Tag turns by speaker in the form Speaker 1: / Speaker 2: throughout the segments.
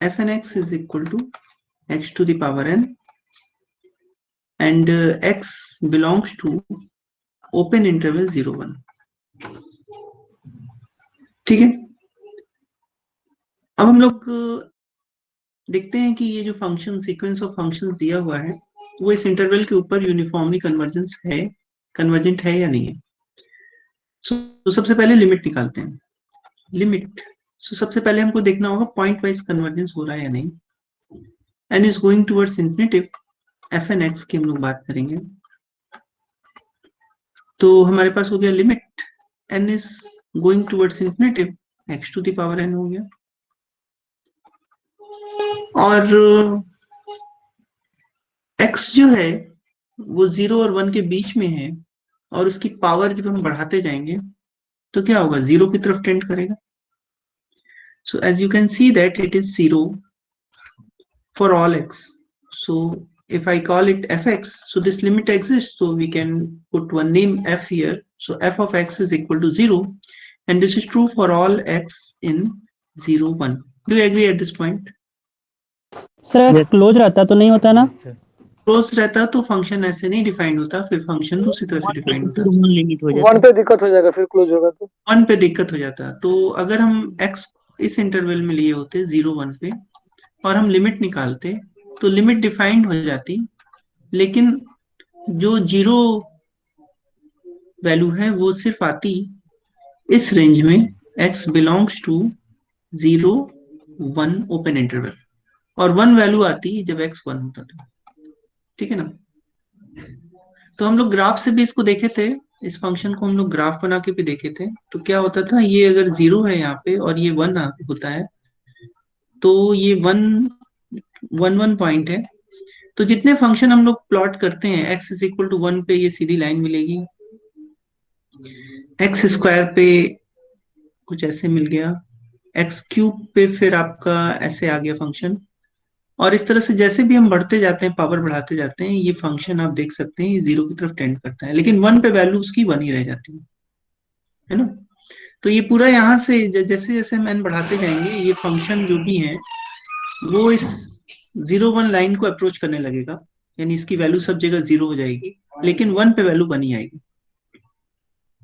Speaker 1: F n x is equal to x to the power n and x belongs to open interval 0 1। ठीक है, अब हम लोग देखते हैं कि ये जो फंक्शन सीक्वेंस ऑफ फंक्शंस दिया हुआ है वो इस इंटरवल के ऊपर यूनिफॉर्मली कन्वर्जेंट है या नहीं है। तो सबसे पहले लिमिट निकालते हैं। लिमिट, सबसे पहले हमको देखना होगा पॉइंट वाइज कन्वर्जेंस हो रहा है या नहीं। N is going towards infinity, f n x की हम लोग बात करेंगे। तो हमारे पास हो गया limit n is going towards infinity, x to the power n हो गया। और x जो है वो 0 और 1 के बीच में है, और उसकी पावर जब हम बढ़ाते जाएंगे तो क्या होगा, 0 की तरफ टेंड करेगा। So as you can see that it is 0 for all x. So if I call it fx, so this limit exists, so we can put one name f here. So f of x is equal to 0, and this is true for all x in 0 1. Do you agree at this point?
Speaker 2: Sir close रहता तो नहीं होता ना?
Speaker 1: Close रहता तो function ऐसे नहीं defined होता, फिर फंक्शन दूसरी तरह से डिफाइंड होता।
Speaker 3: लिमिट हो जाता,
Speaker 4: 1 पे दिक्कत हो जाएगा, फिर क्लोज होगा तो
Speaker 1: 1 पे दिक्कत हो जाता। तो अगर हम x इस इंटरवल में लिए होते 0 1 पे और हम लिमिट निकालते तो लिमिट डिफाइंड हो जाती, लेकिन जो 0 वैल्यू है वो सिर्फ आती इस रेंज में x belongs to 0 1 open interval, और 1 वैल्यू आती जब x 1 होता था। ठीक है ना। तो हम लोग ग्राफ से भी इसको देखे थे, इस फंक्शन को हम लोग ग्राफ बना के भी देखे थे। तो क्या होता था, ये अगर 0 है यहाँ पे और ये 1 होता है तो ये 1 पॉइंट है। तो जितने फंक्शन हम लोग प्लॉट करते हैं x इज इक्वल टू 1 पे ये सीधी लाइन मिलेगी, एक्स स्क्वायर पे कुछ ऐसे मिल गया, एक्स क्यूब पे फिर आपका ऐसे आ गया फंक्शन, और इस तरह से जैसे भी हम बढ़ते जाते हैं, पावर बढ़ाते जाते हैं, ये फंक्शन आप देख सकते हैं ये 0 की तरफ टेंड करता है, लेकिन 1 पे वैल्यू उसकी 1 ही रह जाती है ना। तो ये पूरा यहाँ से जैसे जैसे हम n बढ़ाते जाएंगे ये फंक्शन जो भी है वो इस 0 1 लाइन को अप्रोच करने लगेगा, यानी इसकी वैल्यू सब जगह 0 हो जाएगी, लेकिन 1 पे वैल्यू 1 ही आएगी।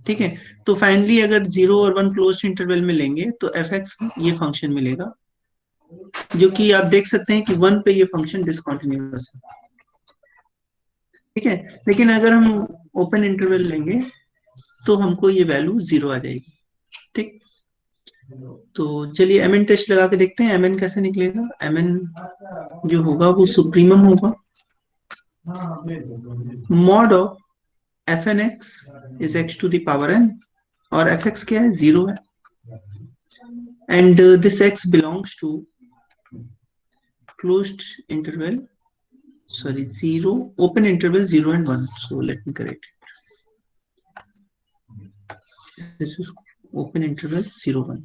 Speaker 1: ठीक है, तो फाइनली अगर 0 और 1 क्लोज इंटरवल में लेंगे तो एफ एक्स ये फंक्शन मिलेगा, जो कि आप देख सकते हैं कि 1 पे ये फंक्शन डिसकंटिन्यूअस है। ठीक है, लेकिन अगर हम ओपन इंटरवल लेंगे तो हमको ये वैल्यू 0 आ जाएगी। ठीक, तो चलिए एम एन टेस्ट लगा के देखते हैं एम एन कैसे निकलेगा। एम एन जो होगा वो सुप्रीमम होगा mod of f n x is x to the power n, और एफ एक्स क्या है, 0 है, and this x belongs to closed interval, sorry 0 open interval 0 and 1. So let me correct it. This is open interval 0 1.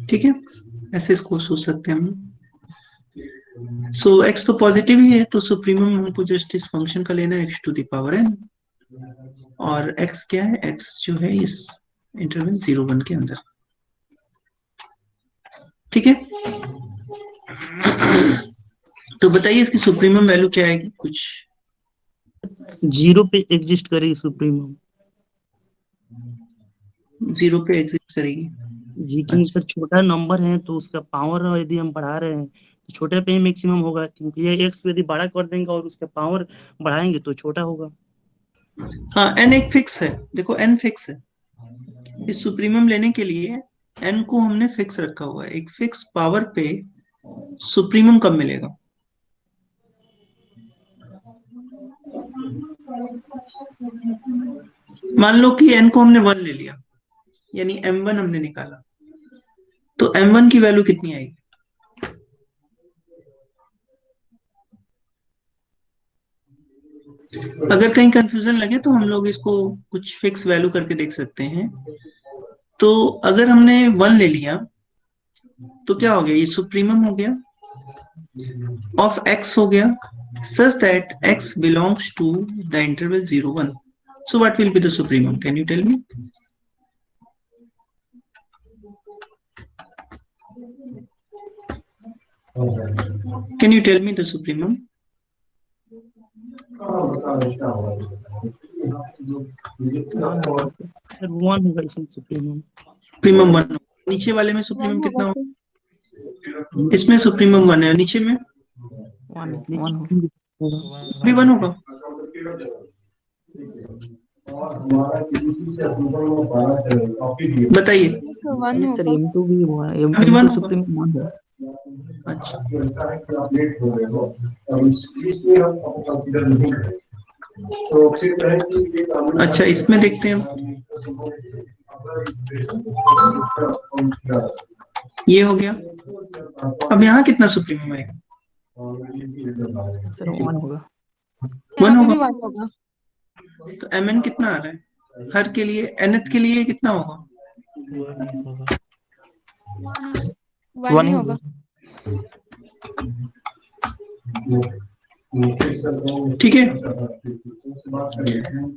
Speaker 1: ठीक है, ऐसे इसको सोच सकते हैं हम। सो x तो पॉजिटिव ही है, तो सुप्रीमम हमको जस्ट इस फंक्शन का लेना है x to the power n, और x क्या है, x जो है इस इंटरवल 0 1 के अंदर। ठीक है, तो बताइए इसकी सुप्रीमम वैल्यू क्या आएगी, कुछ
Speaker 3: 0 पे एग्जिस्ट करेगी सुप्रीमम।
Speaker 1: 0 पे एग्जिस्ट करेगी
Speaker 3: जी, क्योंकि सर छोटा नंबर है तो उसका पावर यदि हम बढ़ा रहे हैं तो छोटे पे ही मैक्सिमम होगा, क्योंकि ये x यदि बड़ा कर देंगे और उसका पावर बढ़ाएंगे तो छोटा होगा।
Speaker 1: हाँ, n एक फिक्स है, देखो n फिक्स है। इस सुप्रीमम लेने के लिए n को हमने फिक्स रखा हुआ है, एक फिक्स पावर पे सुप्रीमम कब मिलेगा। मान लो कि n को हमने 1 ले लिया, यानी m1 हमने निकाला, तो m1 की वैल्यू कितनी आएगी। अगर कहीं कंफ्यूजन लगे तो हम लोग इसको कुछ फिक्स वैल्यू करके देख सकते हैं। तो अगर हमने 1 ले लिया तो क्या हो गया, ये सुप्रीमम हो गया ऑफ x हो गया, such that x belongs to the interval 0 1। So what will be the supremum? Can you tell me? Can you tell me the supremum?
Speaker 3: Sir 1 होगा इसमें सुप्रीमम।
Speaker 1: सुप्रीमम 1। नीचे वाले में सुप्रीमम
Speaker 5: वन
Speaker 1: कितना
Speaker 5: होगा
Speaker 1: होगा?
Speaker 5: सर।
Speaker 1: इसमें सुप्रीमम 1 है, नीचे में
Speaker 2: वन होगा।
Speaker 1: भी 1 होगा। बताइए।
Speaker 5: वन
Speaker 2: सर
Speaker 5: होगा।
Speaker 2: M2 भी हुआ है,
Speaker 1: अभी
Speaker 2: M2
Speaker 1: 1 होगा।
Speaker 2: सुप्रीम 1 है।
Speaker 1: अच्छा, अच्छा इसमें देखते हैं। ये हो गया। अब यहाँ कितना सुप्रीमम आएगा?
Speaker 2: सर 1 होगा।
Speaker 1: 1
Speaker 5: यहाँ पे भी
Speaker 1: होगा।
Speaker 5: वन होगा।
Speaker 1: तो mn कितना आ रहा है हर के लिए? nth के लिए कितना होगा?
Speaker 5: वन ही होगा।
Speaker 1: ठीक है,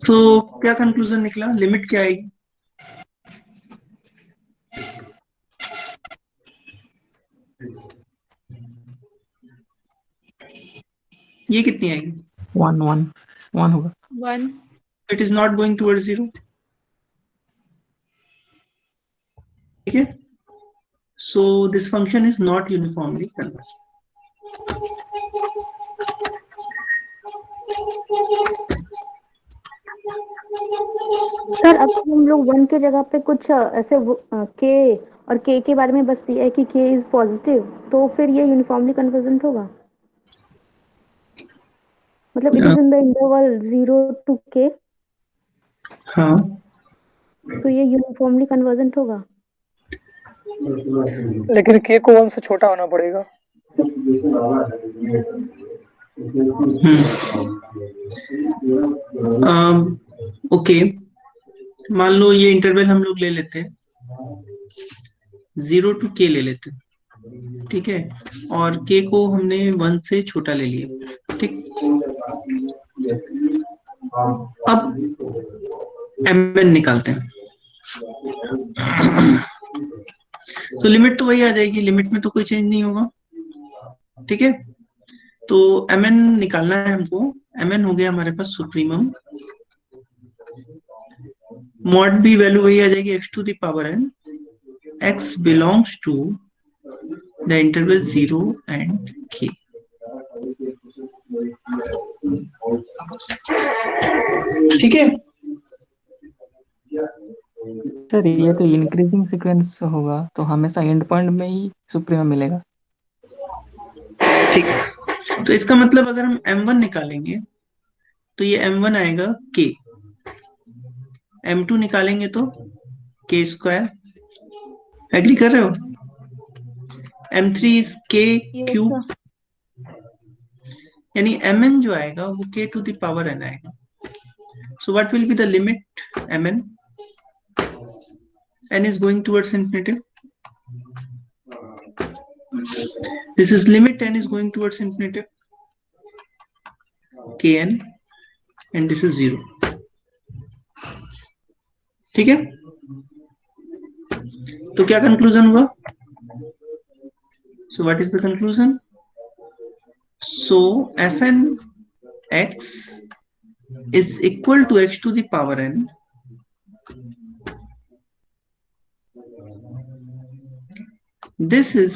Speaker 1: तो क्या कंक्लूजन निकला? लिमिट क्या आएगी? ये कितनी आएगी?
Speaker 2: 1 होगा।
Speaker 5: One.
Speaker 1: It is not going towards 0। ठीक है, so this function is not uniformly convergent.
Speaker 6: Sir अगर हम लोग वन के जगह पे कुछ ऐसे के और के बारे में बस दिया है कि के इज पॉजिटिव, तो फिर ये यूनिफॉर्मली कन्वर्जेंट होगा? मतलब it is in the interval 0 to k,
Speaker 1: हाँ,
Speaker 6: तो ये यूनिफॉर्मली कन्वर्जेंट होगा।
Speaker 4: लेकिन के को 1 से छोटा होना पड़ेगा।
Speaker 1: ओके, मान लो ये इंटरवल हम लोग ले लेते हैं, 0 to k ले लेते हैं। ठीक है, और k को हमने 1 से छोटा ले लिया। ठीक, अब mn निकालते हैं। तो लिमिट तो वही आ जाएगी, लिमिट में तो कोई चेंज नहीं होगा। ठीक है, तो mn निकालना है हमको। mn हो गया हमारे पास सुप्रीमम, मॉड भी वैल्यू वही आ जाएगी, x to the power n, x belongs to the interval 0 and k। ठीक है,
Speaker 2: सर ये तो इंक्रीजिंग सीक्वेंस होगा, तो हमेशा एंड पॉइंट में ही सुप्रीमम मिलेगा।
Speaker 1: ठीक, तो इसका मतलब अगर हम m1 निकालेंगे तो ये m1 आएगा k, m2 निकालेंगे तो k स्क्वायर। एग्री कर रहे हो? m3 is k
Speaker 5: yes
Speaker 1: cube,
Speaker 5: sir.
Speaker 1: यानी mn जो आएगा वो k to the power n आएगा। So what will be the limit mn? n is going towards infinity. This is limit n is going towards infinity, kn, and this is 0. ठीक है, तो क्या conclusion हुआ? So what is the conclusion? So fn x is equal to x to the power n this is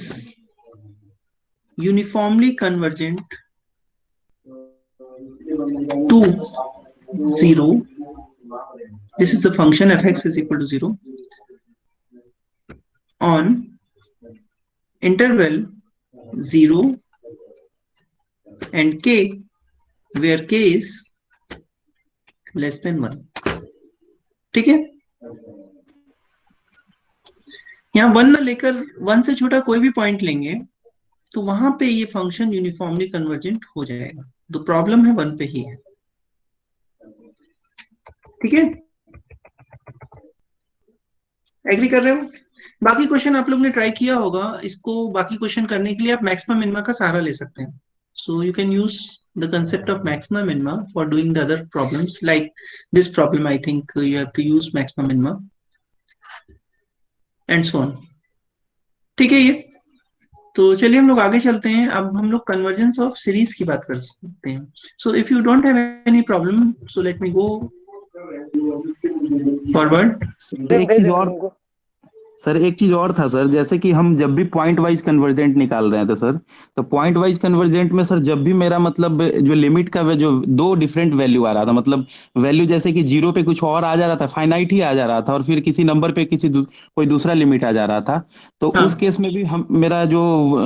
Speaker 1: uniformly convergent to 0. This is the function fx is equal to 0 on interval 0 and k, where k is less than 1. ठीक है, यहाँ 1 ना लेकर 1 से छोटा कोई भी point लेंगे तो वहां पे ये फंक्शन यूनिफॉर्मली कन्वर्जेंट हो जाएगा। तो प्रॉब्लम है 1 पे ही है। ठीक है, एग्री कर रहे हो? बाकी क्वेश्चन आप लोग ने ट्राई किया होगा, इसको बाकी क्वेश्चन करने के लिए आप मैक्सिमम मिनिमा का सहारा ले सकते हैं। So you can use the concept of maxima minima for doing the other problems. Like this problem, I think you have to use maxima minima and so on. ठीक है ये, तो चलिए हम लोग आगे चलते हैं. अब हम लोग कन्वर्जेंस ऑफ सीरीज की बात कर सकते हैं. So if you don't have any problem, so let me go forward.
Speaker 3: एक चीज और सर, एक चीज और था सर, जैसे कि हम जब भी पॉइंट वाइज कन्वर्जेंट निकाल रहे थे सर, तो पॉइंट वाइज कन्वर्जेंट में सर जब भी मेरा मतलब जो लिमिट का जो दो डिफरेंट वैल्यू आ रहा था, मतलब वैल्यू जैसे कि 0 पे कुछ और आ जा रहा था, फाइनाइट ही आ जा रहा था, और फिर किसी नंबर पे कोई दूसरा लिमिट आ जा रहा था, तो
Speaker 1: हाँ.
Speaker 3: उस केस में भी हम मेरा जो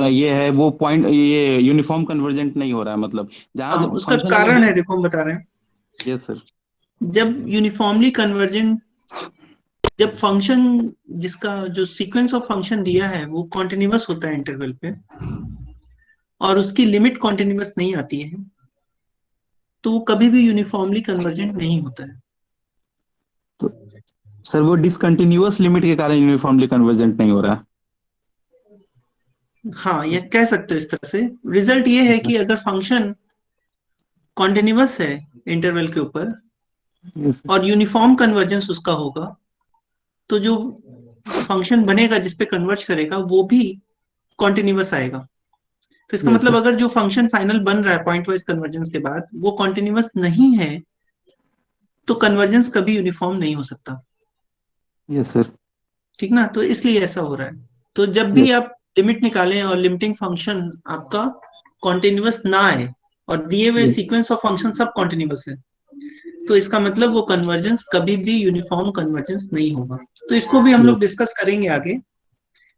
Speaker 3: ये है वो पॉइंट ये यूनिफॉर्म कन्वर्जेंट नहीं हो रहा है, मतलब
Speaker 1: हाँ,
Speaker 3: जहां
Speaker 1: उसका
Speaker 3: फंक्शन
Speaker 1: कारण
Speaker 3: अगर
Speaker 1: है, देखो हम बता रहे हैं.
Speaker 3: Yes sir.
Speaker 1: जब यूनिफॉर्मली कन्वर्जेंट, जब फंक्शन जिसका जो सीक्वेंस ऑफ फंक्शन दिया है वो कॉन्टिन्यूअस होता है इंटरवल पे, और उसकी लिमिट कॉन्टिन्यूअस नहीं आती है, तो वो कभी भी यूनिफॉर्मली कन्वर्जेंट नहीं होता है.
Speaker 3: तो सर वो डिसकंटिन्यूअस लिमिट के कारण यूनिफॉर्मली कन्वर्जेंट नहीं हो रहा है.
Speaker 1: हाँ, ये कह सकते हो इस तरह से. रिजल्ट ये है कि अगर फंक्शन कॉन्टिन्यूअस है इंटरवल के ऊपर
Speaker 3: यस
Speaker 1: और यूनिफॉर्म कन्वर्जेंस उसका होगा, तो जो फंक्शन बनेगा जिसपे कन्वर्ज करेगा वो भी कॉन्टिन्यूअस आएगा. तो इसका मतलब
Speaker 3: सर.
Speaker 1: अगर जो फंक्शन फाइनल बन रहा है पॉइंट वाइज कन्वर्जेंस के बाद वो कॉन्टिन्यूअस नहीं है, तो कन्वर्जेंस कभी यूनिफॉर्म नहीं हो सकता.
Speaker 3: Yes sir.
Speaker 1: ठीक ना, तो इसलिए ऐसा हो रहा है. तो जब भी
Speaker 3: यस.
Speaker 1: आप लिमिट निकालें और लिमिटिंग फंक्शन आपका कॉन्टिन्यूअस ना आए और दिए हुए
Speaker 3: यस.
Speaker 1: सीक्वेंस ऑफ फंक्शन सब कॉन्टिन्यूअस है, तो इसका मतलब वो कन्वर्जेंस कभी भी यूनिफॉर्म कन्वर्जेंस नहीं होगा. तो इसको भी हम लोग डिस्कस करेंगे आगे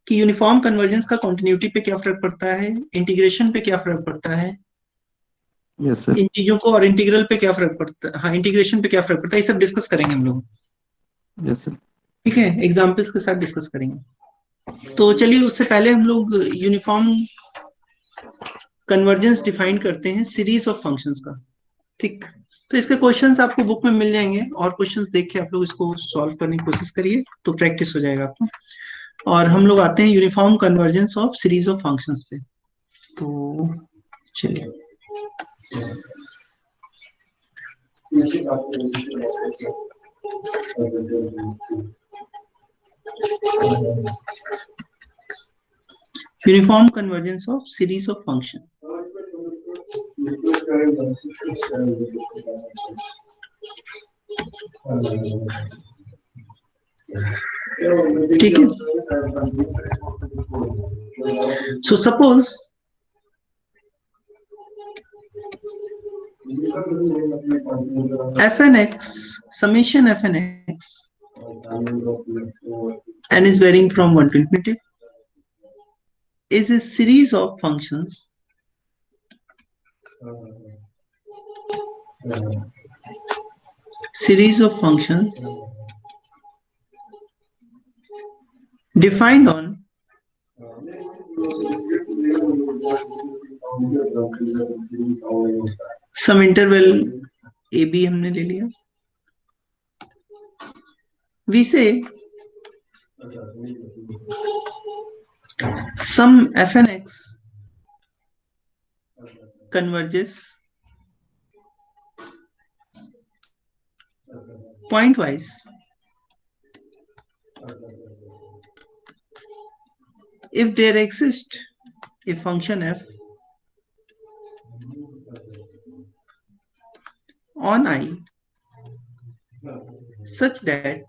Speaker 1: कि यूनिफॉर्म कन्वर्जेंस का कॉन्टिन्यूटी पे क्या फर्क पड़ता है, इंटीग्रेशन पे क्या फर्क पड़ता है,
Speaker 3: यस सर.
Speaker 1: इन चीजों को, और इंटीग्रल पे क्या फर्क पड़ता है, हाँ इंटीग्रेशन पे क्या फर्क पड़ता है, ये सब डिस्कस करेंगे हम लोग.
Speaker 3: Yes sir.
Speaker 1: ठीक है, एग्जाम्पल्स के साथ डिस्कस करेंगे. तो चलिए उससे पहले हम लोग यूनिफॉर्म कन्वर्जेंस डिफाइन करते हैं सीरीज ऑफ फंक्शंस का. ठीक, तो इसके क्वेश्चंस आपको बुक में मिल जाएंगे, और क्वेश्चंस देख के आप लोग इसको सॉल्व करने की कोशिश करिए, तो प्रैक्टिस हो जाएगा आपको. और हम लोग आते हैं uniform convergence of series of functions पे. तो चलिए, uniform convergence of series of function. ठीक है, so suppose fn(x), summation fn(x) n is varying from 1 to infinity, is a series of functions defined on some interval a b हमने ले लिया. we say sum fn(x) converges pointwise if there exists a function f on I such that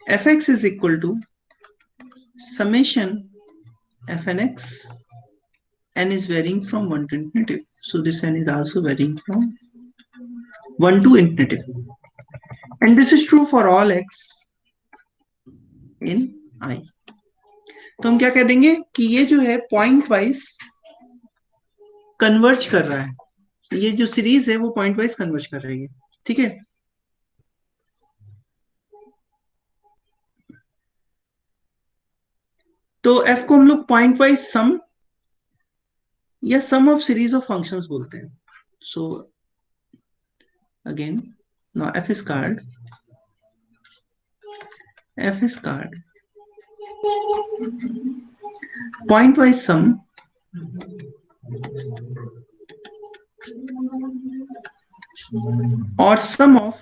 Speaker 1: fx is equal to summation fnx, n is varying from 1 to infinity, so this n is also varying from 1 to infinity, and this is true for all x in I. तो हम क्या कह देंगे कि ये जो है point wise converge कर रहा है, ये जो सीरीज है वो पॉइंट वाइज कन्वर्ज कर रही है. ठीक है, तो f को हम लोग पॉइंट वाइज सम या sum of series of functions बोलते हैं. So again, now f is called point wise sum और sum of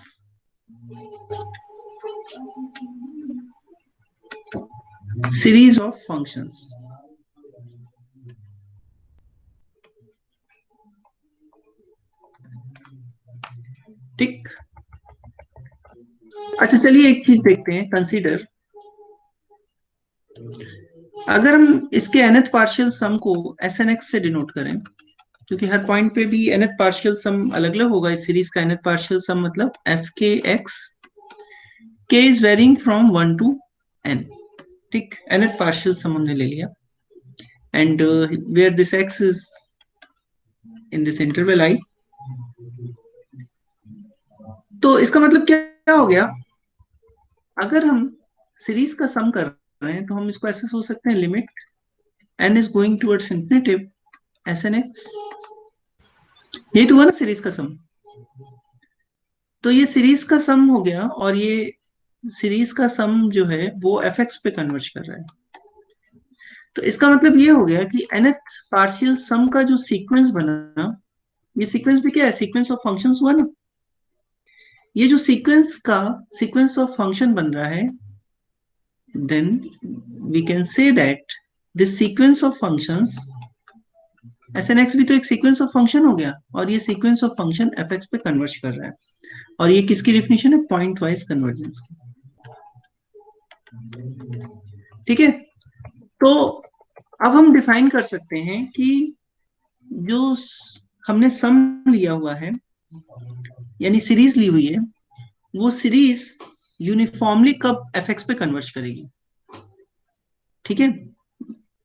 Speaker 1: series of functions. ठीक। अच्छा चलिए एक चीज देखते हैं, कंसीडर अगर हम इसके nth पार्शियल सम को SNX से डिनोट करें, क्योंकि हर पॉइंट पे भी nth पार्शियल सम अलग अलग होगा। इस सीरीज का nth पार्शियल सम मतलब fkx, k is varying from 1 to n। ठीक, nth पार्शियल सम हमने ले लिया, and where this x is in this interval i। तो इसका मतलब क्या हो गया, अगर हम सीरीज का सम कर रहे हैं तो हम इसको ऐसे सोच सकते हैं, limit n is going towards infinitive SNX। यही तो हुआ ना सीरीज का सम। तो ये सीरीज का सम हो गया, और ये सीरीज का सम जो है वो fx पे कन्वर्ज कर रहा है। तो इसका मतलब ये हो गया कि nth पार्शियल सम का जो सीक्वेंस बना, ये सीक्वेंस भी क्या है, सीक्वेंस ऑफ फंक्शंस हुआ ना। ये जो सीक्वेंस ऑफ फंक्शन बन रहा है, then we can say that this sequence of functions SNX भी तो एक सीक्वेंस ऑफ फंक्शन हो गया, और ये सीक्वेंस ऑफ फंक्शन fx पे कन्वर्ज कर रहा है। और ये किसकी डेफिनेशन है, पॉइंट वाइज कन्वर्जेंस की। ठीक है, तो अब हम डिफाइन कर सकते हैं कि जो हमने सम लिया हुआ है, यानी सीरीज ली हुई है, वो सीरीज यूनिफॉर्मली कब fx पे कन्वर्ज करेगी। ठीक है,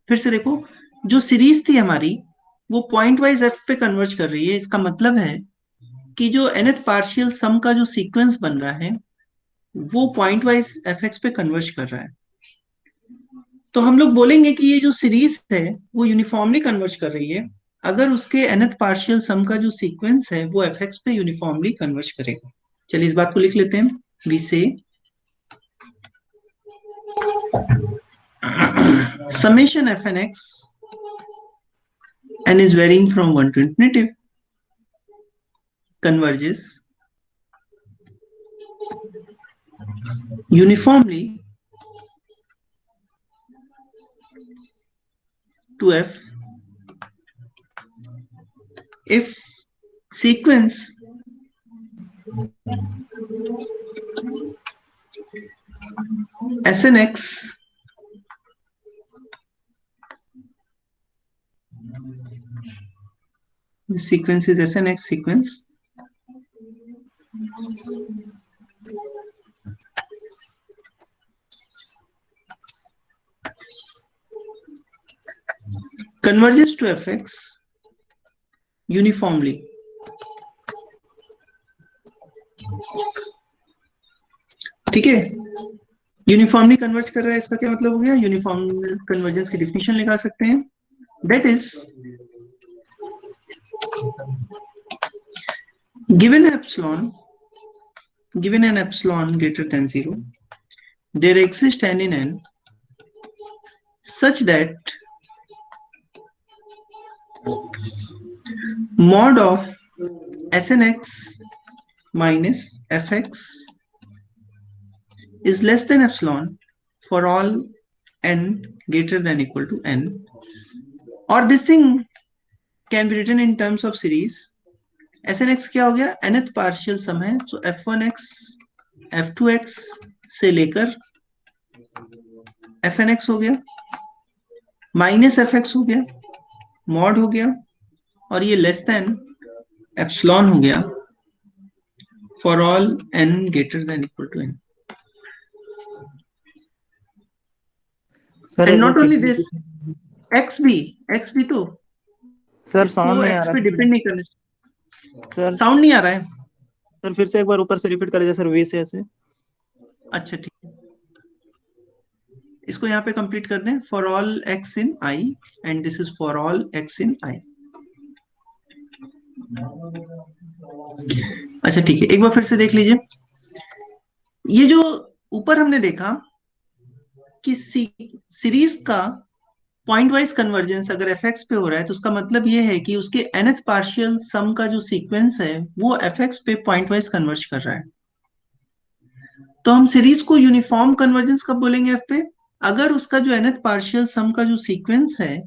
Speaker 1: फिर से देखो, जो सीरीज थी हमारी वो पॉइंट वाइज f पे कन्वर्ज कर रही है। इसका मतलब है कि जो nth पार्शियल सम का जो सीक्वेंस बन रहा है वो पॉइंट वाइज fx पे कन्वर्ज कर रहा है। तो हम लोग बोलेंगे कि ये जो सीरीज है वो यूनिफॉर्मली कन्वर्ज कर रही है अगर उसके nth पार्शियल सम का जो सीक्वेंस है वो fx पे यूनिफॉर्मली कन्वर्ज करेगा। चलिए इस बात को लिख लेते हैं, वी से summation fnx n is varying from 1 to infinitive converges uniformly to f if sequence SNX the sequence is SNX sequence converges to fx uniformly ठीक है। यूनिफॉर्मली कन्वर्ज कर रहा है, इसका क्या मतलब हो गया, यूनिफॉर्म कन्वर्जेंस की डिफिनेशन लगा सकते हैं, that is given an epsilon greater than 0 there exists n in n such that mod of SNX minus fx is less than epsilon for all n greater than equal to n, or this thing can be written in terms of series। SNX क्या हो गया, nth partial सम है, so f1x f2x से लेकर fnx हो गया, minus fx हो गया, मॉड हो गया, और ये लेस देन एप्सिलॉन हो गया for all n greater than equal to n। And not only this, x भी तो
Speaker 2: सर
Speaker 1: इसको
Speaker 2: साउंड नहीं आ
Speaker 1: x
Speaker 2: रहा
Speaker 1: पे डिपेंड नहीं करने।
Speaker 2: सर।
Speaker 1: साउंड नहीं आ रहा है
Speaker 2: सर फिर से एक बार ऊपर से रिपीट कर दीजिए सर, वी से ऐसे।
Speaker 1: अच्छा ठीक है, इसको यहाँ पे कंप्लीट कर दें, for all x in i and this is for all x in i। अच्छा ठीक है, एक बार फिर से देख लीजिए, ये जो ऊपर हमने देखा कि सीरीज का पॉइंट वाइज कन्वर्जेंस अगर एफ एक्स पे हो रहा है तो उसका मतलब ये है कि उसके nth पार्शियल सम का जो सीक्वेंस है वो एफ एक्स पे पॉइंट वाइज कन्वर्ज कर रहा है। तो हम सीरीज को यूनिफॉर्म कन्वर्जेंस कब बोलेंगे एफ पे? अगर उसका जो nth पार्शियल सम का जो सीक्वेंस है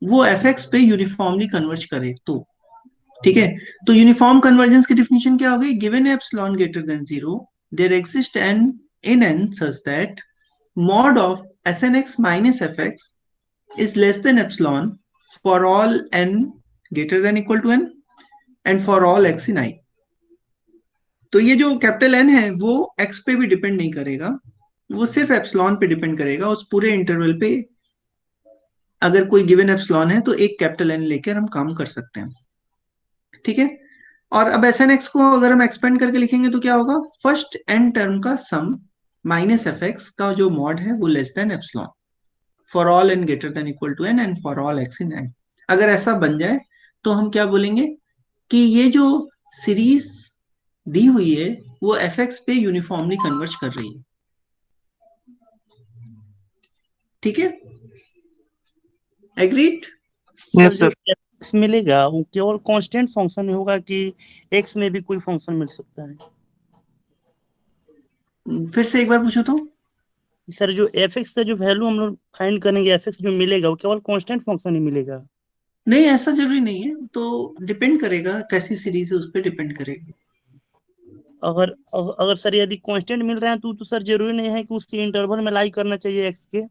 Speaker 1: वो एफ एक्स पे यूनिफॉर्मली कन्वर्ज करे तो। ठीक है, तो यूनिफॉर्म कन्वर्जेंस की डिफिनेशन क्या हो गई? Given epsilon greater than zero there exist n in n such that mod of snx minus fx is less than epsilon for all n greater than equal to n and for all x in I। तो ये जो capital N है वो x पे भी depend नहीं करेगा, वो सिर्फ एप्सिलॉन पे डिपेंड करेगा उस पूरे इंटरवल पे। अगर कोई गिवन एप्सिलॉन है तो एक कैपिटल N लेकर हम काम कर सकते हैं। ठीक है, और अब एस एन एक्स को अगर हम एक्सपेंड करके लिखेंगे तो क्या होगा? फर्स्ट एन टर्म का सम माइनस एफ एक्स का जो मॉड है वो less than epsilon for all n greater than equal to n and for all x in n. अगर ऐसा बन जाए तो हम क्या बोलेंगे कि ये जो सीरीज दी हुई है वो एफ एक्स पे यूनिफॉर्मली कन्वर्ज कर रही है। ठीक है, एग्रीड?
Speaker 7: सर
Speaker 8: यस
Speaker 7: जो
Speaker 8: सर।
Speaker 7: x मिलेगा वो केवल कांस्टेंट फंक्शन में होगा कि x में भी कोई फंक्शन मिल सकता है?
Speaker 1: फिर से एक बार पूछो तो।
Speaker 7: सर जो fx का जो वैल्यू हम लोग फाइंड करेंगे, fx जो मिलेगा वो केवल कांस्टेंट फंक्शन ही मिलेगा?
Speaker 1: नहीं, ऐसा जरूरी नहीं है, तो डिपेंड करेगा कैसी सीरीज है उस पर डिपेंड करेगा।
Speaker 7: अगर सर यदि कांस्टेंट मिल रहे हैं तो सर जरूरी नहीं है कि उसके इंटरवल में लाई करना चाहिए x के?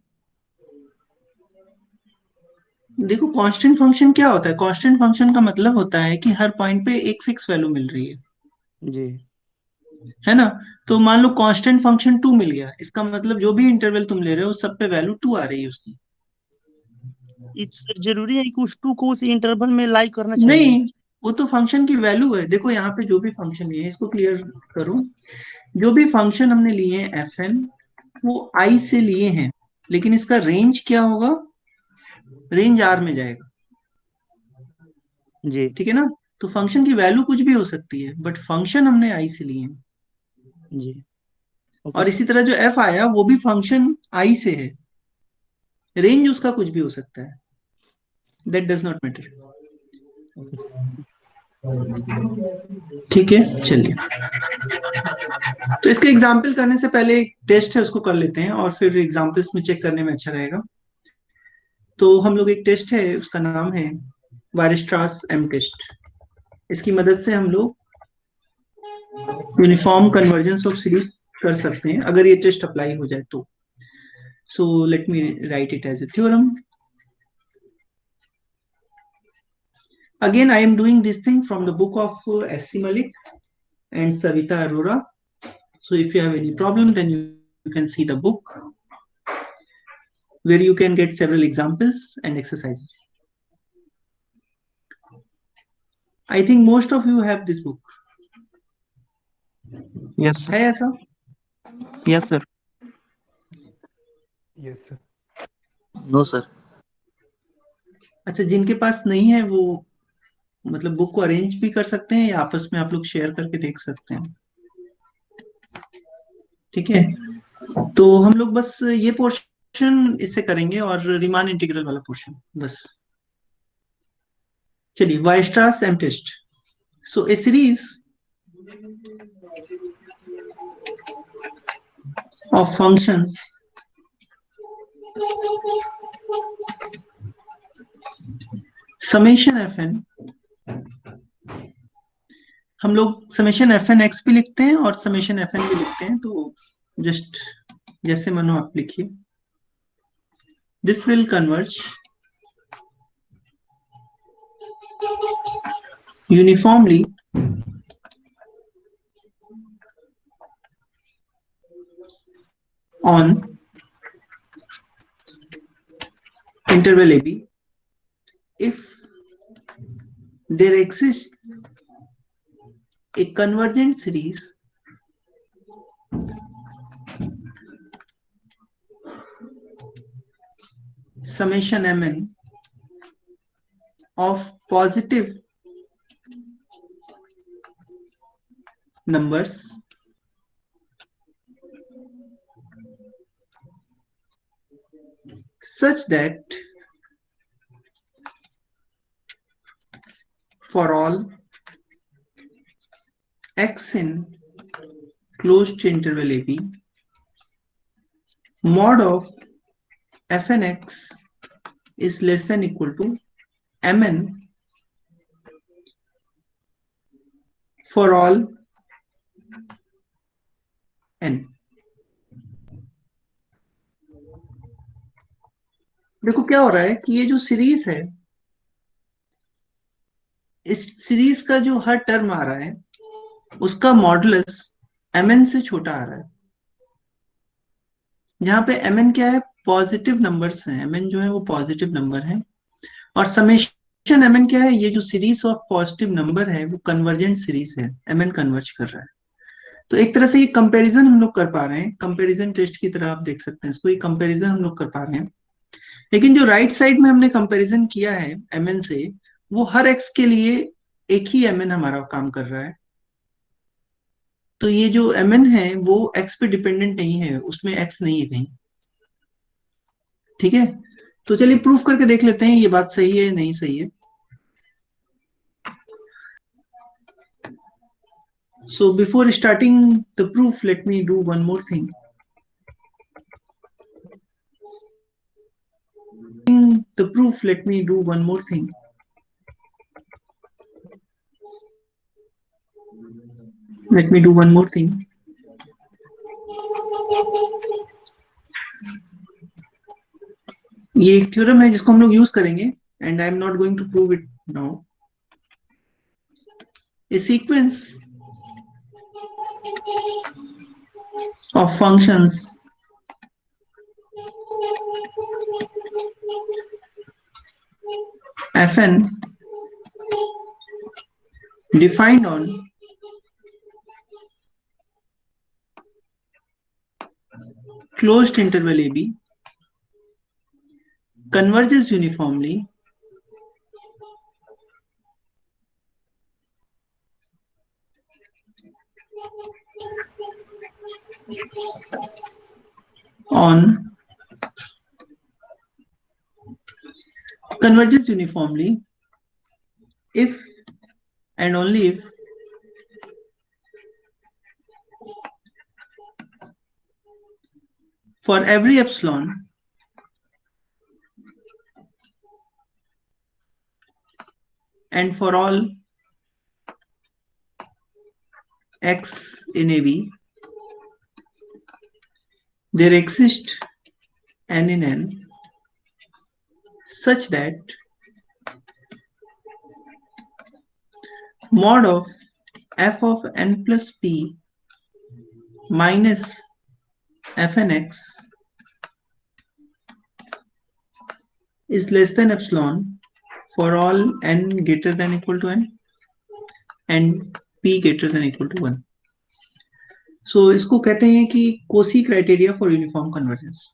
Speaker 1: देखो, कांस्टेंट फंक्शन क्या होता है? कांस्टेंट फंक्शन का मतलब होता है कि हर पॉइंट पे एक फिक्स वैल्यू मिल रही
Speaker 7: जी।
Speaker 1: है ना? तो मान लो कांस्टेंट फंक्शन 2 मिल गया, इसका मतलब जो भी इंटरवल तुम ले रहे हो सब पे वैल्यू 2 आ रही है उसकी।
Speaker 7: सर जरूरी है कि उस 2 को उस इंटरवल में लाई करना चाहिए?
Speaker 1: नहीं, वो तो फंक्शन की वैल्यू है। देखो यहाँ पे जो भी फंक्शन लिए इसको क्लियर करूं, जो भी फंक्शन हमने लिए हैं एफ एन वो आई से लिए हैं, लेकिन इसका रेंज क्या होगा? रेंज आर में जाएगा।
Speaker 7: जी।
Speaker 1: ठीक है ना? तो फंक्शन की वैल्यू कुछ भी हो सकती है बट फंक्शन हमने आई से लिए हैं।
Speaker 7: जी। ओके
Speaker 1: और
Speaker 7: सर।
Speaker 1: इसी तरह जो एफ आया वो भी फंक्शन आई से है, रेंज उसका कुछ भी हो सकता है, that does not matter.
Speaker 7: Okay sir.
Speaker 1: ठीक है, चलिए, तो इसके एग्जाम्पल करने से पहले एक टेस्ट है उसको कर लेते हैं और फिर एग्जाम्पल्स में चेक करने में अच्छा रहेगा। तो हम लोग एक टेस्ट है उसका नाम है वायरस्ट्रास एम टेस्ट। इसकी मदद से हम लोग यूनिफॉर्म कन्वर्जेंस ऑफ सीरीज कर सकते हैं अगर ये टेस्ट अप्लाई हो जाए तो। So let me write it as a theorem. Again, I am doing this thing from the book of S.C. Malik and Savita Arora. So if you have any problem, then you can see the book where you can get several examples and exercises. I think most of you have this book.
Speaker 8: Yes
Speaker 1: है
Speaker 8: sir.
Speaker 1: ऐसा?
Speaker 8: Yes sir.
Speaker 4: Yes sir.
Speaker 7: No sir.
Speaker 1: अच्छा, जिनके पास नहीं है वो मतलब book को arrange भी कर सकते हैं या आपस में आप लोग शेयर करके देख सकते हैं। ठीक है, तो हम लोग बस ये पोर्शन इससे करेंगे और रीमान इंटीग्रल वाला पोर्शन बस। चलिए, Weierstrass M test. So a series of functions summation fn, हम लोग समेशन एफ एन एक्स भी लिखते हैं और समेशन एफ एन भी लिखते हैं, तो जस्ट जैसे मनो आप लिखिए। This will converge uniformly on interval AB if there exists a convergent series summation mn of positive numbers such that for all x in closed interval AB, mod of fn x is less than equal to mn for all n। देखो क्या हो रहा है कि ये जो series है, इस सीरीज का जो हर टर्म आ रहा है उसका मॉडुलस mn से छोटा आ रहा है। जहां पे mn क्या है, पॉजिटिव नंबर्स हैं, mn जो है वो पॉजिटिव नंबर है, और समेशन mn क्या है, ये जो सीरीज ऑफ पॉजिटिव नंबर है वो कन्वर्जेंट सीरीज है, mn कन्वर्ज कर रहा है। तो एक तरह से ये कंपैरिजन हम लोग कर पा रहे हैं, कंपैरिजन टेस्ट की तरह आप देख सकते हैं इसको, ये कंपैरिजन हम लोग कर पा रहे हैं। लेकिन जो राइट साइड में हमने कंपैरिजन किया है mn से, वो हर x के लिए एक ही mn हमारा काम कर रहा है। तो ये जो mn है वो x पे डिपेंडेंट नहीं है, उसमें x नहीं है कहीं। ठीक है, तो चलिए प्रूफ करके देख लेते हैं ये बात सही है नहीं सही है। So before starting the proof, let me do one more thing. The proof, let me do one more thing. Let me do one more thing. ये एक थ्योरम है जिसको हम लोग यूज करेंगे, and I am not going to prove it now. A sequence of functions fn defined on closed interval AB converges uniformly on if and only if for every epsilon and for all x in AB, there exists n in n such that mod of f of n plus p minus fn x is less than epsilon for all n greater than equal to n and p greater than equal to 1. So इसको कहते हैं कि Kosi criteria for uniform convergence.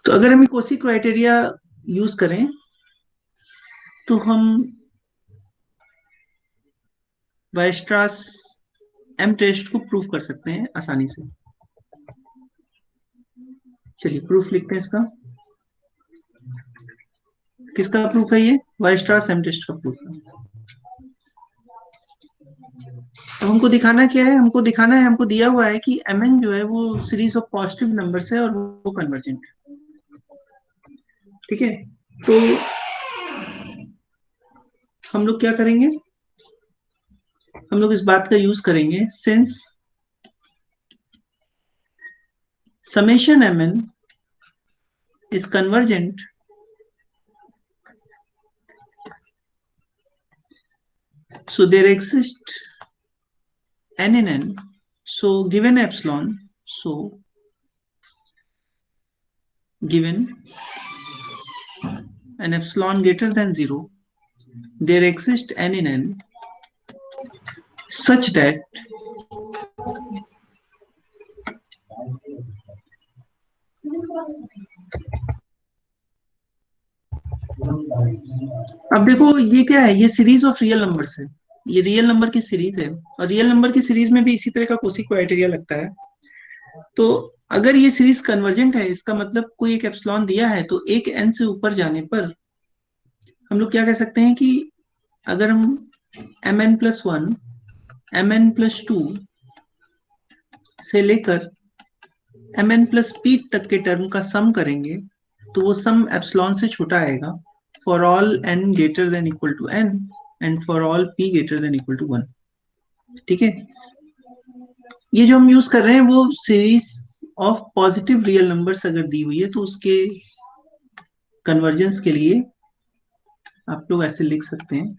Speaker 1: तो अगर हम Kosi criteria use करें तो हम वायस्ट्रास एम टेस्ट को प्रूफ कर सकते हैं आसानी से। चलिए प्रूफ लिखते हैं इसका। किसका प्रूफ है ये? वायस्ट्रास एम टेस्ट का प्रूफ है। तो हमको दिखाना क्या है? हमको दिखाना है, हमको दिया हुआ है कि mn जो है वो सीरीज ऑफ पॉजिटिव नंबर्स है और वो कन्वर्जेंट है। ठीक है, तो हम लोग क्या करेंगे, हम लोग इस बात का यूज करेंगे, since summation mn is convergent so there exists n in n, so given epsilon, so given an epsilon greater than 0, there exists n in n such that अब देखो ये क्या है, ये सीरीज ऑफ रियल नंबर्स है, ये real number की series है, और रियल नंबर की सीरीज में भी इसी तरह का कोसी क्राइटेरिया लगता है। तो अगर ये सीरीज कन्वर्जेंट है, इसका मतलब कोई एक एप्सिलॉन दिया है, तो एक एन से ऊपर जाने पर हम लोग क्या कह सकते हैं कि अगर हम mn+1 mn+2 से लेकर mn+p तक के टर्म का सम करेंगे, तो वो सम एप्सिलॉन से छोटा आएगा for all n greater than equal to n and for all p greater than equal to 1। ठीक है, ये जो हम यूज कर रहे हैं वो series of positive real numbers अगर दी हुई है तो उसके कन्वर्जेंस के लिए आप लोग ऐसे लिख सकते हैं।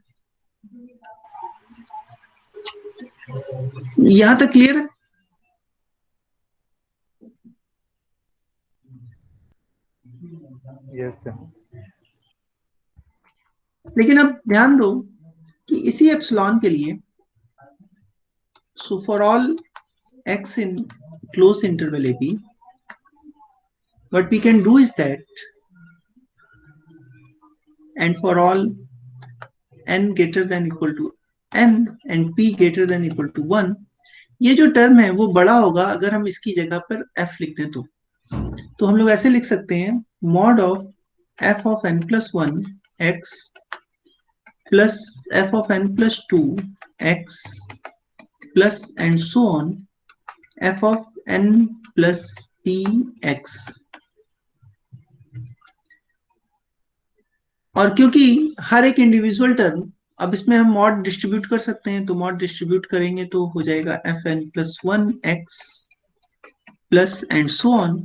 Speaker 1: यहां तक क्लियर है?
Speaker 9: Yes sir.
Speaker 1: लेकिन अब ध्यान दो कि इसी एप्सिलॉन के लिए, so for all x in close interval ab, what we can do is that, and for all n greater than equal to n and p greater than equal to 1, ये जो टर्म है वो बड़ा होगा अगर हम इसकी जगह पर f लिख दें तो हम लोग ऐसे लिख सकते हैं mod of f of n+1 x plus f of n+2 x plus and so on f of n plus p x। और क्योंकि हर एक इंडिविजुअल टर्म, अब इसमें हम मॉड डिस्ट्रीब्यूट कर सकते हैं, तो मॉड डिस्ट्रीब्यूट करेंगे तो हो जाएगा fn+1 x plus and so on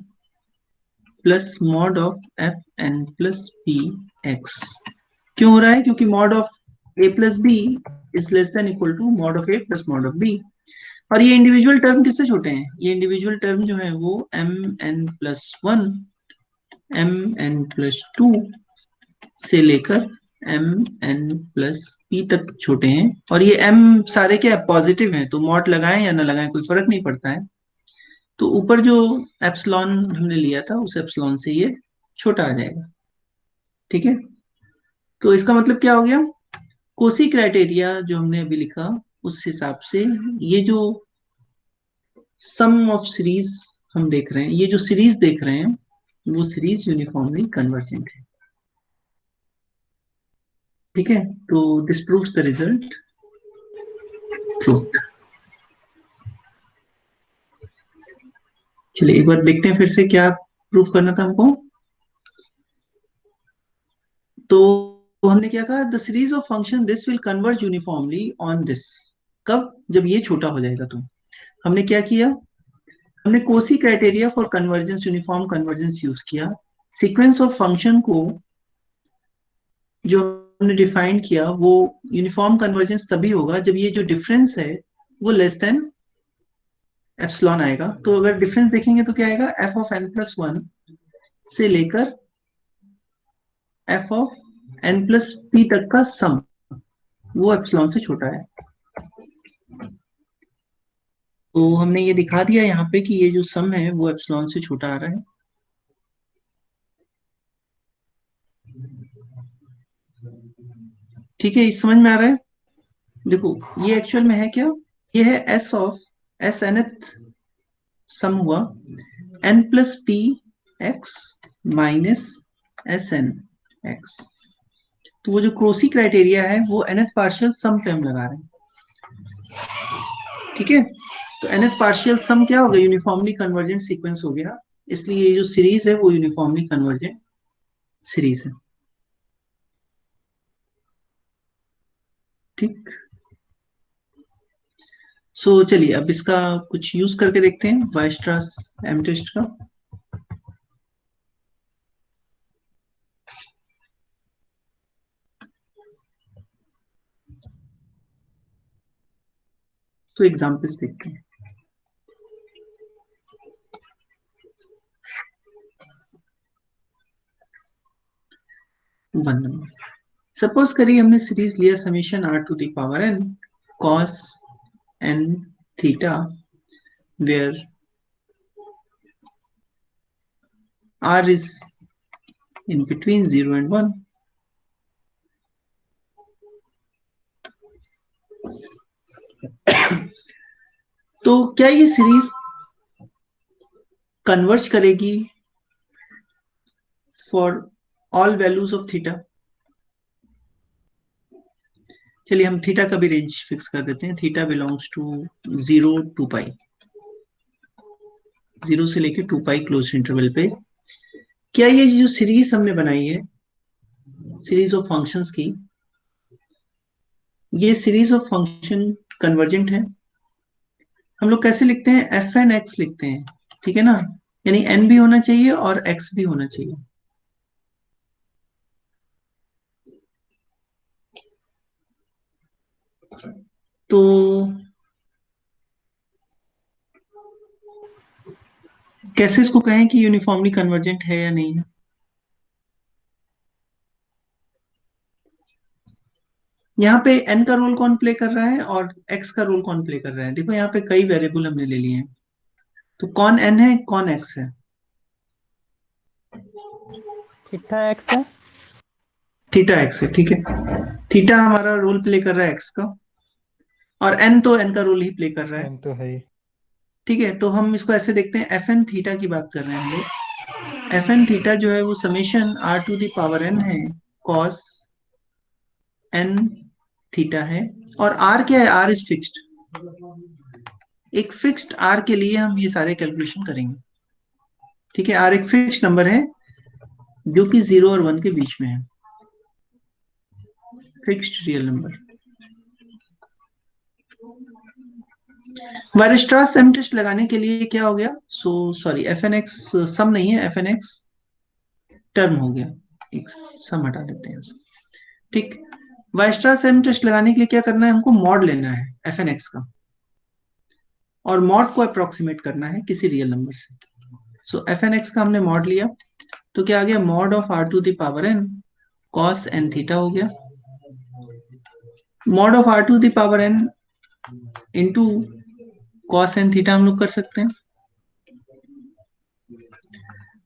Speaker 1: plus mod of fn+p x। क्यों हो रहा है? क्योंकि mod of a plus b is less than equal to mod of a plus mod of b। और ये इंडिविजुअल टर्म किससे छोटे हैं? ये इंडिविजुअल टर्म जो है वो mn+1 mn+2 से लेकर mn+p तक छोटे हैं, और ये m सारे क्या पॉजिटिव हैं, तो मॉड लगाएं या ना लगाएं कोई फर्क नहीं पड़ता है। तो ऊपर जो एप्सिलॉन हमने लिया था उस एप्सिलॉन से ये छोटा आ जाएगा। ठीक है, तो इसका मतलब क्या हो गया? कोसी क्राइटेरिया जो हमने अभी लिखा उस हिसाब से ये जो सम ऑफ सीरीज हम देख रहे हैं, ये जो सीरीज देख रहे हैं वो सीरीज यूनिफॉर्मली कन्वर्जेंट है। ठीक है, तो this proves the result proved. चलिए एक बार देखते हैं फिर से क्या प्रूफ करना था हमको। तो हमने क्या कहा? The series of function this will converge uniformly on this. कब? जब ये छोटा हो जाएगा। तो हमने क्या किया? हमने Kosi criteria for convergence, uniform convergence use किया। सीक्वेंस ऑफ फंक्शन को जो हमने डिफाइन किया वो यूनिफॉर्म कन्वर्जेंस तभी होगा जब ये जो डिफरेंस है वो लेस देन एप्सिलॉन आएगा। तो अगर डिफरेंस देखेंगे तो क्या आएगा? f of n+1 से लेकर f of n+p तक का सम वो एप्सिलॉन से छोटा है। तो हमने ये दिखा दिया यहाँ पे कि ये जो सम है वो एप्सिलॉन से छोटा आ रहा है। ठीक है, इस समझ में आ रहा है? देखो ये एक्चुअल में है क्या? ये है s ऑफ s nth सम हुआ n+p x minus sn x। तो वो जो क्रोसी क्राइटेरिया है वो nth पार्शियल सम पे हम लगा रहे हैं। ठीक है, तो nth पार्शियल सम क्या हो गया? यूनिफॉर्मली कन्वर्जेंट सीक्वेंस हो गया, इसलिए ये जो सीरीज है वो यूनिफॉर्मली कन्वर्जेंट सीरीज है। ठीक, सो चलिए अब इसका कुछ यूज करके देखते हैं, वायस्ट्रास एम टेस्ट का। तो एग्जांपल्स देखते हैं। वन नंबर, सपोज करिए हमने सीरीज लिया summation r to the power n cos n theta, where r is in between 0 and 1 तो क्या ये सीरीज कन्वर्ज करेगी for all values of theta? चलिए हम थीटा का भी रेंज फिक्स कर देते हैं। थीटा बिलोंग्स टू 0 टू पाई, 0 से लेके 2 पाई क्लोज इंटरवल पे। क्या ये जो सीरीज हमने बनाई है सीरीज ऑफ फंक्शंस की, ये सीरीज ऑफ फंक्शन कन्वर्जेंट है? हम लोग कैसे लिखते हैं? एफ एन एक्स लिखते हैं, ठीक है ना? यानी एन भी होना चाहिए और एक्स भी होना चाहिए। तो कैसे इसको कहें कि यूनिफॉर्मली कन्वर्जेंट है या नहीं है? यहाँ पे n का रोल कौन प्ले कर रहा है और x का रोल कौन प्ले कर रहा है? देखो यहाँ पे कई वेरिएबल हमने ले लिए हैं, तो कौन n है कौन x है?
Speaker 2: थीटा एक्स है।
Speaker 1: थीटा x है, ठीक है। थीटा हमारा रोल प्ले कर रहा है x का, और n तो n का रोल ही प्ले कर रहा है,
Speaker 4: एन तो है ही।
Speaker 1: ठीक है। तो हम इसको ऐसे देखते हैं, एफ एन थीटा की बात कर रहे हैं हम लोग। एफ एन थीटा जो है वो summation r to the power n है cos n थीटा है। और r क्या है? r is fixed. एक फिक्स्ड r के लिए हम ये सारे कैलकुलेशन करेंगे, ठीक है। r एक फिक्स्ड नंबर है जो कि 0 और 1 के बीच में है, फिक्स्ड रियल नंबर। वायरस्ट्रास सम टेस्ट लगाने के लिए क्या हो गया? सॉरी, एफ एन एक्स सम नहीं है, एफ एन एक्स टर्म हो गया। एक सम हटा देते हैं, ठीक। वायरस्ट्रास सम टेस्ट लगाने के लिए क्या करना है? हमको मॉड लेना है एफ एन एक्स का, और मॉड को अप्रोक्सीमेट करना है किसी रियल नंबर से। सो एफ एन एक्स का हमने मॉड लिया, तो क्या आ गया? Mod of r to the power n cos n theta हो गया। Mod of r to the power n into cos n theta हम लोग कर सकते हैं,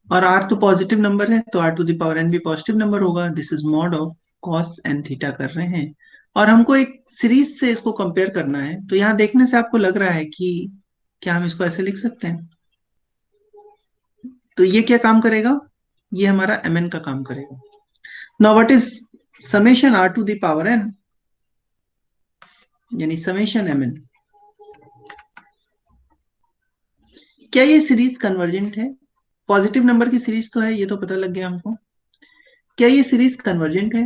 Speaker 1: और r तो पॉजिटिव नंबर है तो r to the power n भी पॉजिटिव नंबर होगा। This is mod of cos n theta कर रहे हैं, और हमको एक सीरीज से इसको कंपेयर करना है। तो यहाँ देखने से आपको लग रहा है कि क्या हम इसको ऐसे लिख सकते हैं? तो ये क्या काम करेगा? ये हमारा mn का काम करेगा। Now what is summation r to the power n, यानी समेशन mn। क्या ये सीरीज कन्वर्जेंट है? पॉजिटिव नंबर की सीरीज तो है, ये तो पता लग गया हमको। क्या ये सीरीज कन्वर्जेंट है?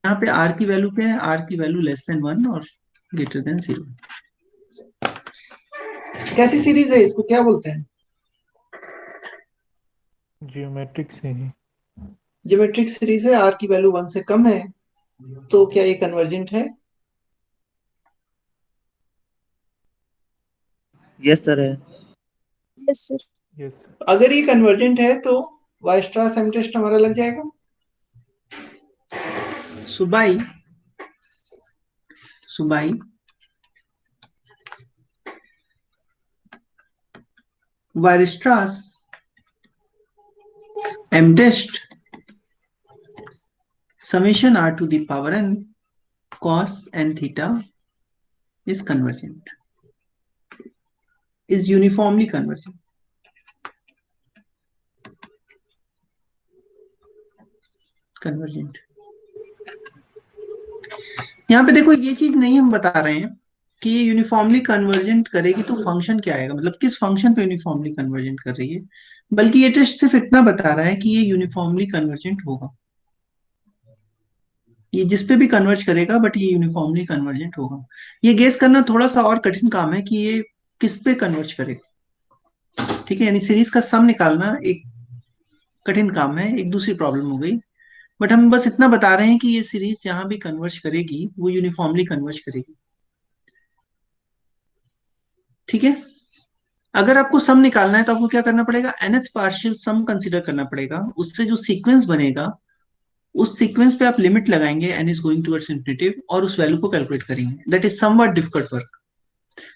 Speaker 1: यहाँ पे r की वैल्यू क्या है? r की वैल्यू लेस देन 1 और ग्रेटर देन 0। कैसी सीरीज है? इसको क्या बोलते हैं?
Speaker 4: जियोमेट्रिक से ही।
Speaker 1: ज्योमेट्रिक सीरीज है, r की वैल्यू 1 से कम है, तो क्या ये कन्वर्जेंट है?
Speaker 8: यस सर है।
Speaker 5: Yes sir.
Speaker 4: यस।
Speaker 1: अगर ये कन्वर्जेंट है तो वायरस्ट्रास सम टेस्ट हमारा लग जाएगा। So by Weierstrass m test summation r to the power n cos n theta is convergent, is uniformly convergent। यहाँ पे देखो, ये चीज नहीं हम बता रहे हैं कि ये यूनिफॉर्मली कन्वर्जेंट करेगी तो फंक्शन क्या आएगा, मतलब किस फंक्शन पे यूनिफॉर्मली कन्वर्जेंट कर रही है, बल्कि ये टेस्ट सिर्फ इतना बता रहा है कि ये यूनिफॉर्मली कन्वर्जेंट होगा। ये जिस पे भी कन्वर्ज करेगा, बट ये यूनिफॉर्मली कन्वर्जेंट होगा। ये गेस करना थोड़ा सा और कठिन काम है कि ये किस पे कन्वर्ज करेगा, ठीक है। यानी सीरीज का सम निकालना एक कठिन काम है, एक दूसरी प्रॉब्लम हो गई। बट हम बस इतना बता रहे हैं कि ये सीरीज जहां भी कन्वर्ज करेगी वो यूनिफॉर्मली कन्वर्ज करेगी, ठीक है। अगर आपको सम निकालना है तो आपको क्या करना पड़ेगा? nth पार्शियल सम कंसीडर करना पड़ेगा। उससे जो सीक्वेंस बनेगा, उस सीक्वेंस पे आप लिमिट लगाएंगे n is going towards infinity, और उस वैल्यू को कैलकुलेट करेंगे। That is somewhat difficult work,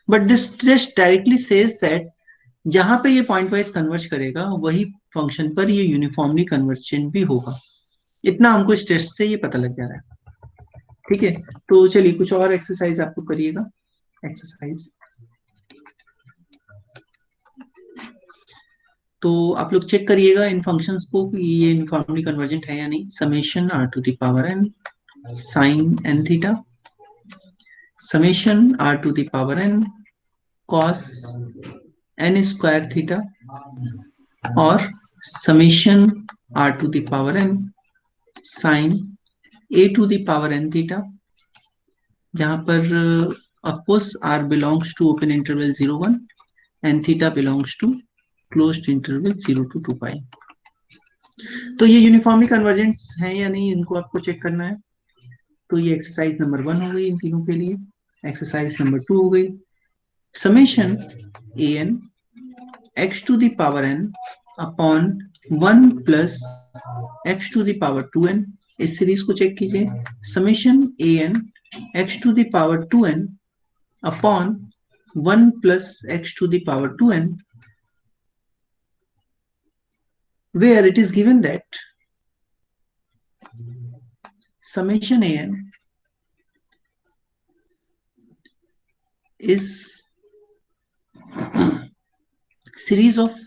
Speaker 1: but this test directly says that जहां पे ये पॉइंट वाइज कन्वर्ज करेगा वही फंक्शन पर ये यूनिफॉर्मली कन्वर्जेंट भी होगा। इतना हमको इस टेस्ट से ये पता लग जा रहा है। ठीक है, तो चलिए कुछ और एक्सरसाइज आपको करिएगा। एक्सरसाइज तो आप लोग चेक करिएगा इन फंक्शंस को कि ये यूनिफॉर्मली कन्वर्जेंट है या नहीं। Summation r to the power n sine n theta, summation r to the power n cos n square theta, और summation r to the power n sine a to the power n theta, जहां पर of course r belongs to open interval 0 1 and theta belongs to closed interval 0 to 2 pi. तो ये uniformly convergent है या नहीं, इनको आपको चेक करना है। तो ये एक्सरसाइज नंबर 1 हो गई इन तीनों के लिए। एक्सरसाइज नंबर 2 हो गई, summation an x to the power n upon 1 plus x to the power 2n। इस सीरीज को चेक कीजिए, summation an x to the power 2n upon 1 plus x to the power 2n, where it is given that summation an is series of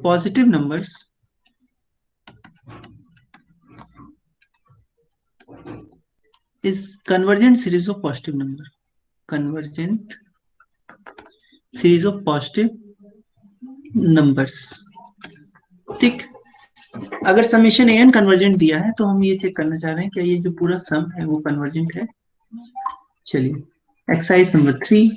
Speaker 1: positive numbers is convergent series of positive number, convergent series of positive numbers। ठीक, अगर summation an convergent दिया है तो हम ये check करना चाह रहे हैं क्या ये जो पूरा सम है वो कन्वर्जेंट है। चलिए exercise number 3,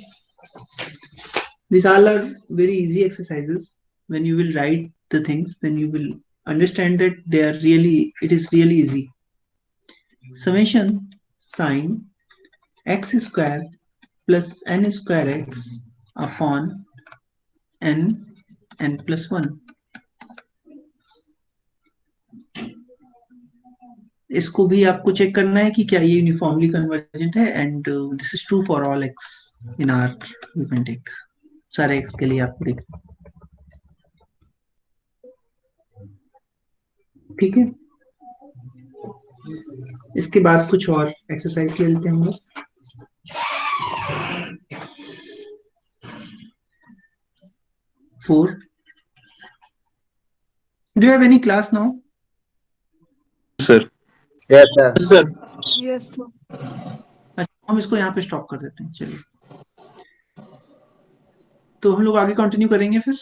Speaker 1: these all are very easy exercises. When you will write the things, then you will understand that they are really, it is really easy. Summation sin x square plus n square x upon n plus 1। इसको भी आपको check करना है कि क्या ये uniformly convergent है, and this is true for all x in R take, सारे x के लिए आपको देखना। ठीक है, इसके बाद कुछ और एक्सरसाइज ले लेते हैं हम लोग। Four, do you have any class now?
Speaker 3: Sir
Speaker 9: yes sir.
Speaker 5: Yes sir.
Speaker 1: अच्छा, हम इसको यहाँ पे स्टॉप कर देते हैं। चलिए, तो हम लोग आगे कंटिन्यू करेंगे फिर।